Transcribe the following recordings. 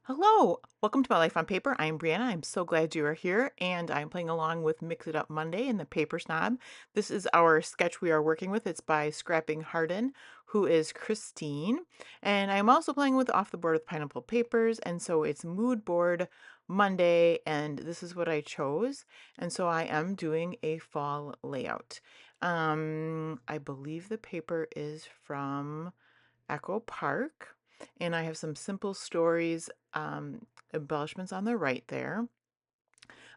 Hello, welcome to My Life on Paper. I'm Brianna. I'm so glad you are here, and I'm playing along with Mix It Up Monday and the Paper Snob. This is our sketch we are working with. It's by Scrapping Harden, who is Christine, and I'm also playing with Off the Board with Pineapple Papers, and so it's Mood Board Monday, and this is what I chose, and so I am doing a fall layout. I believe the paper is from Echo Park. And I have some simple stories embellishments on the right there.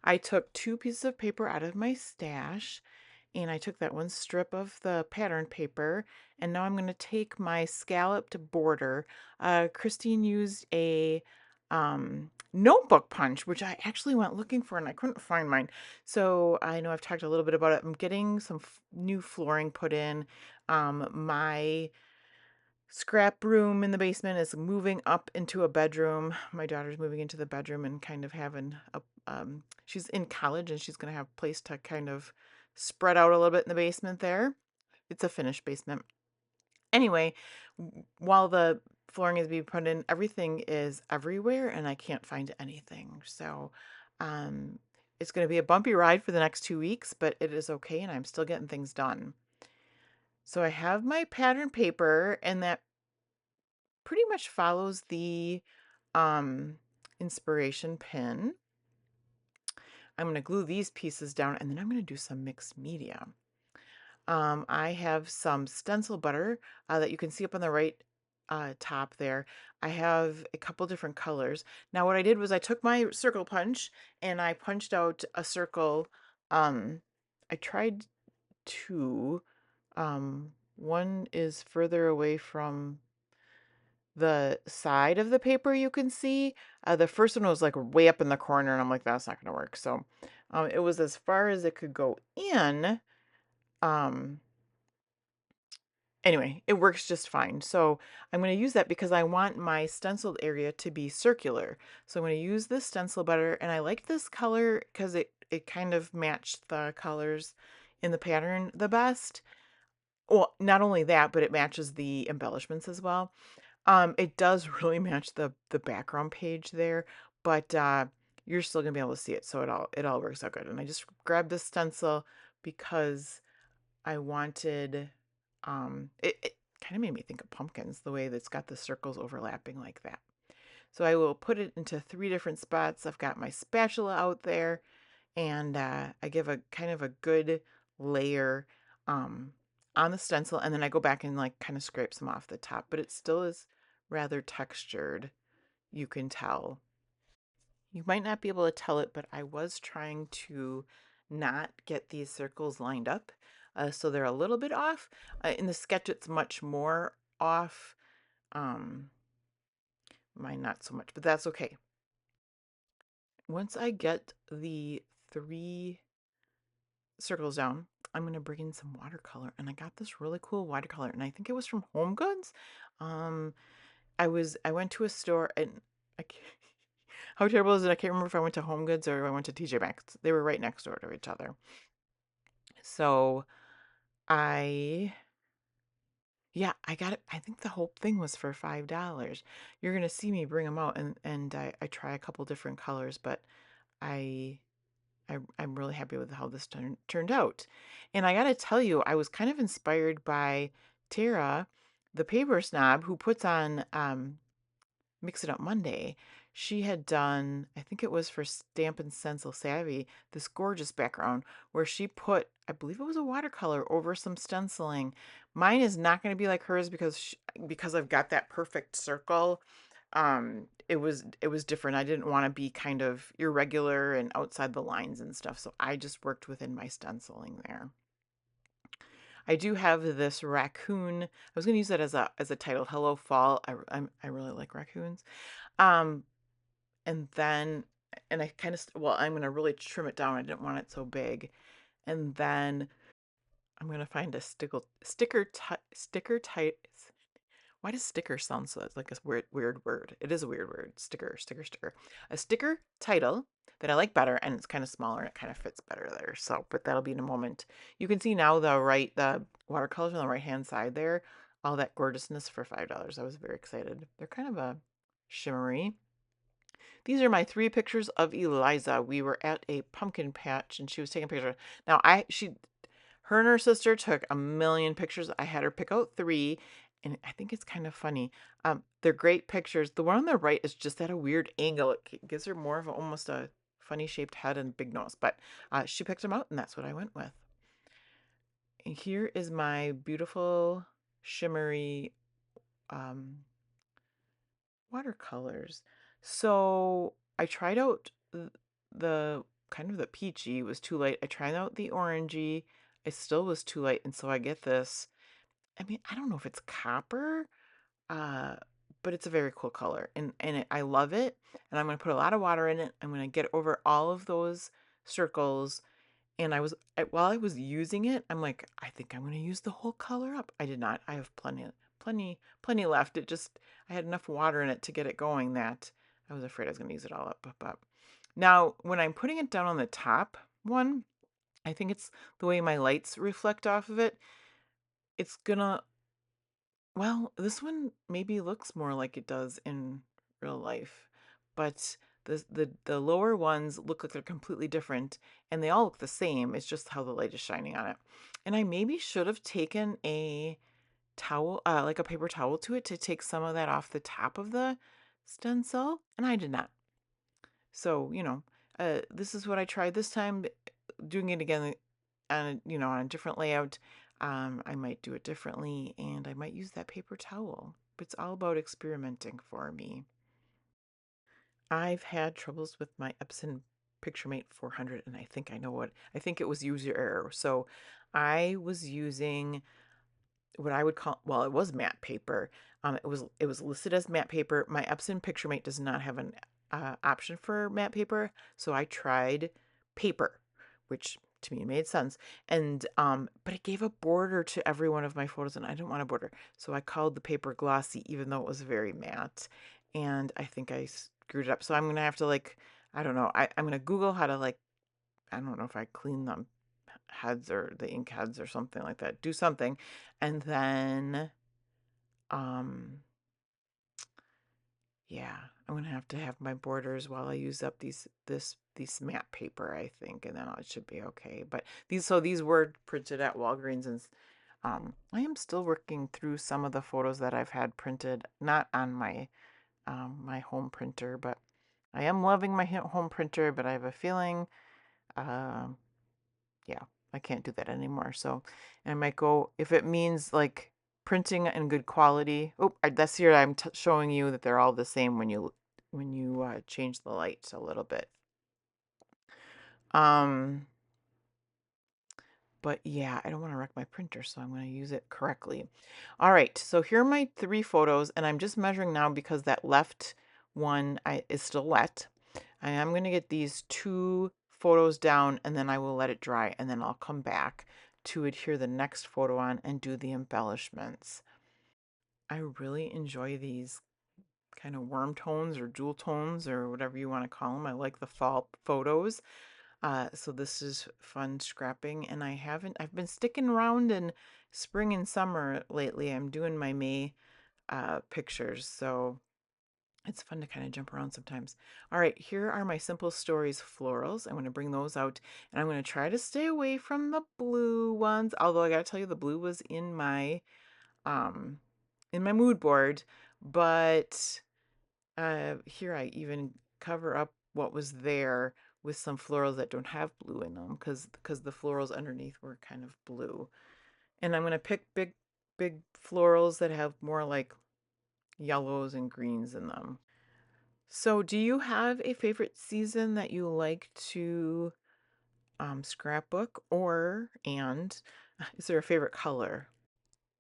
I took two pieces of paper out of my stash and I took that one strip of the pattern paper and now I'm going to take my scalloped border. Christine used a notebook punch, which I actually went looking for and I couldn't find mine. So I know I've talked a little bit about it. I'm getting some new flooring put in. My scrap room in the basement is moving up into a bedroom. My daughter's moving into the bedroom and kind of having a she's in college and she's going to have a place to kind of spread out a little bit in the basement there. It's a finished basement. Anyway, while the flooring is being put in, everything is everywhere and I can't find anything. So, um it's going to be a bumpy ride for the next 2 weeks, but it is okay and I'm still getting things done. So I have my pattern paper and that pretty much follows the um, inspiration pin. I'm going to glue these pieces down and then I'm going to do some mixed media. I have some stencil butter that you can see up on the right top there. I have a couple different colors. Now what I did was I took my circle punch and I punched out a circle. Um, I tried two. One is further away from the side of the paper you can see. The first one was like way up in the corner, and I'm like, that's not going to work. So it was as far as it could go in. Um, anyway, it works just fine. So I'm going to use that because I want my stenciled area to be circular. So I'm going to use this stencil butter, and I like this color because it kind of matched the colors in the pattern the best. Well, not only that, but it matches the embellishments as well. It does really match the background page there, but you're still gonna be able to see it, so it all works out good. And I just grabbed this stencil because I wanted it kind of made me think of pumpkins, the way that's got the circles overlapping like that. So I will put it into three different spots. I've got my spatula out there, and I give a kind of a good layer um, on the stencil, and then I go back and like kind of scrape some off the top, but it still is rather textured, you can tell. You might not be able to tell it, but I was trying to not get these circles lined up, so they're a little bit off. In the sketch, it's much more off. Um, Mine not so much, but that's okay. Once I get the three circles down, I'm going to bring in some watercolor. And I got this really cool watercolor, and I think it was from Home Goods. Um, I went to a store and I can't, how terrible is it? I can't remember if I went to Home Goods or if I went to TJ Maxx. They were right next door to each other. So I yeah, I got it. I think the whole thing was for $5. You're gonna see me bring them out and I try a couple different colors, but I I'm really happy with how this turned out. And I gotta tell you, I was kind of inspired by Tara, the paper snob, who puts on Mix It Up Monday. She had done, I think it was for Stamp and Stencil Savvy, this gorgeous background where she put, I believe it was a watercolor over some stenciling. Mine is not going to be like hers because I've got that perfect circle. It was different. I didn't want to be kind of irregular and outside the lines and stuff, so I just worked within my stenciling there. I do have this raccoon. I was going to use that as a title. Hello Fall. I really like raccoons. Um, and then and I kind of well, I'm going to really trim it down. I didn't want it so big. And then I'm going to find a sticker tight. Why does sticker sound so? It's like a weird word. It is a weird word. Sticker. A sticker title that I like better, and it's kind of smaller and it kind of fits better there. So, but that'll be in a moment. You can see now the watercolors on the right hand side there, all that gorgeousness for $5. I was very excited. They're kind of a shimmery. these are my 3 pictures of Eliza. We were at a pumpkin patch and she was taking pictures. Now her and her sister took a million pictures. I had her pick out 3, and I think it's kind of funny. They're great pictures. The one on the right is just at a weird angle. It gives her more of almost a funny shaped head and big nose, but she picked them out, and that's what I went with. And here is my beautiful shimmery um, watercolors. So I tried out the kind of the peachy, was too light. I tried out the orangey, it still was too light, and so I get this. I mean, I don't know if it's copper, uh, but it's a very cool color, I love it. And I'm gonna put a lot of water in it. I'm gonna get over all of those circles. And while I was using it, I'm like, I think I'm gonna use the whole color up. I did not. I have plenty left. I had enough water in it to get it going that I was afraid I was gonna use it all up. But now when I'm putting it down on the top one, I think it's the way my lights reflect off of it. It's gonna Well, this one maybe looks more like it does in real life, but the lower ones look like they're completely different, and they all look the same. It's just how the light is shining on it. And I maybe should have taken a towel, like a paper towel to it to take some of that off the top of the stencil, and I did not. So, this is what I tried this time. Doing it again on a different layout, I might do it differently, and I might use that paper towel. But it's all about experimenting for me. I've had troubles with my Epson PictureMate 400, and I think it was user error. So I was using what I would call, well, it was matte paper. It was listed as matte paper. My Epson PictureMate does not have an option for matte paper, so I tried paper, which to me made sense. And but it gave a border to every one of my photos, and I didn't want a border, so I called the paper glossy, even though it was very matte. And I think I screwed it up. So I'm gonna have to I don't know. I'm gonna Google how to I don't know if I clean them heads or the ink heads or something like that. Do something. And then um yeah, I'm gonna have to have my borders while I use up these matte paper, I think, and then it should be okay. But these were printed at Walgreens, and I am still working through some of the photos that I've had printed, not on my home printer, but I am loving my home printer, but I have a feeling um yeah, I can't do that anymore. So I might go if it means printing in good quality. Oh, that's here. I'm showing you that they're all the same when you change the lights a little bit. Um, but yeah, I don't want to wreck my printer, so I'm going to use it correctly. All right, so here are my 3 photos, and I'm just measuring now because that left one is still wet. I am going to get these 2 photos down, and then I will let it dry, and then I'll come back to adhere the next photo on and do the embellishments. I really enjoy these kind of warm tones or jewel tones or whatever you want to call them. I like the fall photos. So this is fun scrapping, and I've been sticking around in spring and summer lately. I'm doing my May pictures, so it's fun to kind of jump around sometimes. All right, here are my Simple Stories florals. I'm going to bring those out, and I'm going to try to stay away from the blue ones, although I got to tell you the blue was um in my mood board, but here I even cover up what was there with some florals that don't have blue in them because the florals underneath were kind of blue. And I'm gonna pick big florals that have more like yellows and greens in them. So do you have a favorite season that you like to scrapbook and is there a favorite color?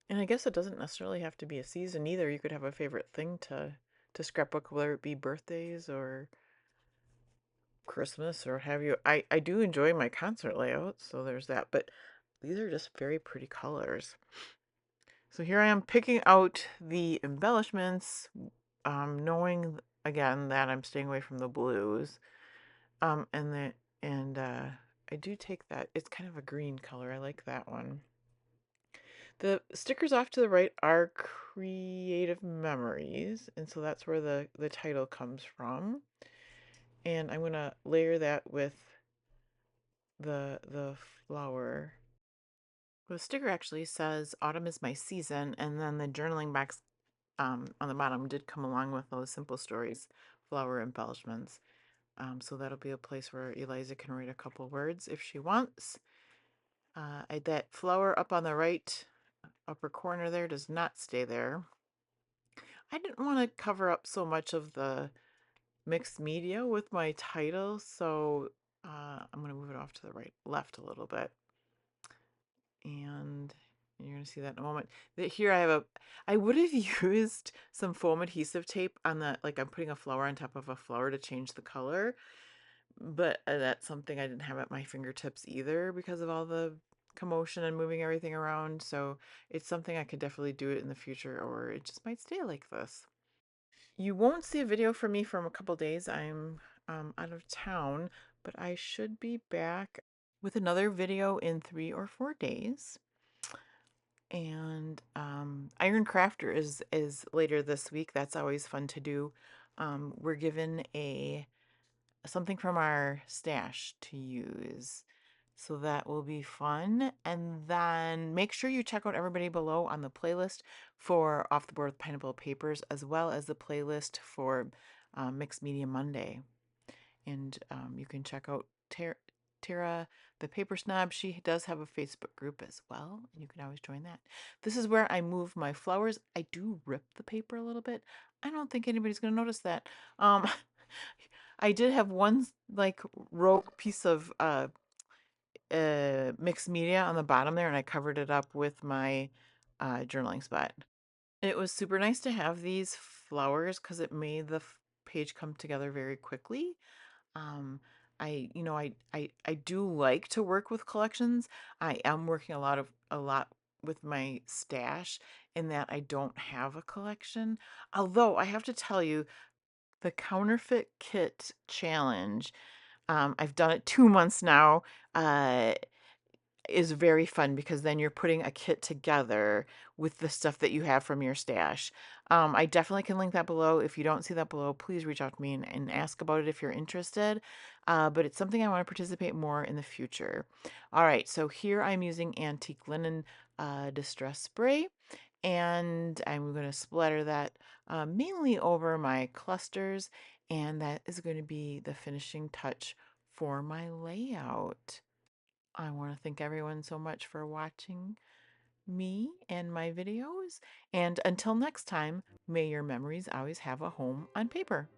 And I guess it doesn't necessarily have to be a season either. You could have a favorite thing to scrapbook, whether it be birthdays or Christmas or have you. I do enjoy my concert layouts, so there's that. But these are just very pretty colors. So here I am picking out the embellishments, knowing again that I'm staying away from the blues. And I do take that. It's kind of a green color. I like that one. The stickers off to the right are Creative Memories, and so that's where the title comes from. And I'm gonna layer that with the flower. The sticker actually says autumn is my season, and then the journaling box on the bottom did come along with those simple stories, flower embellishments. So that'll be a place where Eliza can write a couple words if she wants. That flower up on the right upper corner there does not stay there. I didn't want to cover up so much of the mixed media with my title, so I'm going to move it off to the left a little bit. And you're going to see that in a moment. Here I would have used some foam adhesive tape on like I'm putting a flower on top of a flower to change the color, but that's something I didn't have at my fingertips either because of all the commotion and moving everything around. So it's something I could definitely do it in the future, or it just might stay like this. You won't see a video from me from a couple days. I'm out of town, but I should be back with another video in 3 or 4 days. And Iron Crafter is later this week. That's always fun to do. We're given something from our stash to use. So that will be fun. And then make sure you check out everybody below on the playlist for Off the Board with Pineapple Papers, as well as the playlist for Mixed Media Monday. And you can check out Tara, the paper snob. She does have a Facebook group as well, and you can always join that. This is where I move my flowers. I do rip the paper a little bit. I don't think anybody's going to notice that. Um, I did have one like rogue piece of mixed media on the bottom there, and I covered it up with my journaling spot. It was super nice to have these flowers because it made the page come together very quickly. Um, I do like to work with collections. I am working a lot with my stash in that I don't have a collection. Although I have to tell you, the counterfeit kit challenge, I've done it 2 months now. Uh, is very fun because then you're putting a kit together with the stuff that you have from your stash. I definitely can link that below. If you don't see that below, please reach out to me and ask about it if you're interested. But it's something I want to participate more in the future. All right, so here I'm using antique linen distress spray, and I'm going to splatter that mainly over my clusters, and that is going to be the finishing touch for my layout. I want to thank everyone so much for watching me and my videos. And until next time, may your memories always have a home on paper.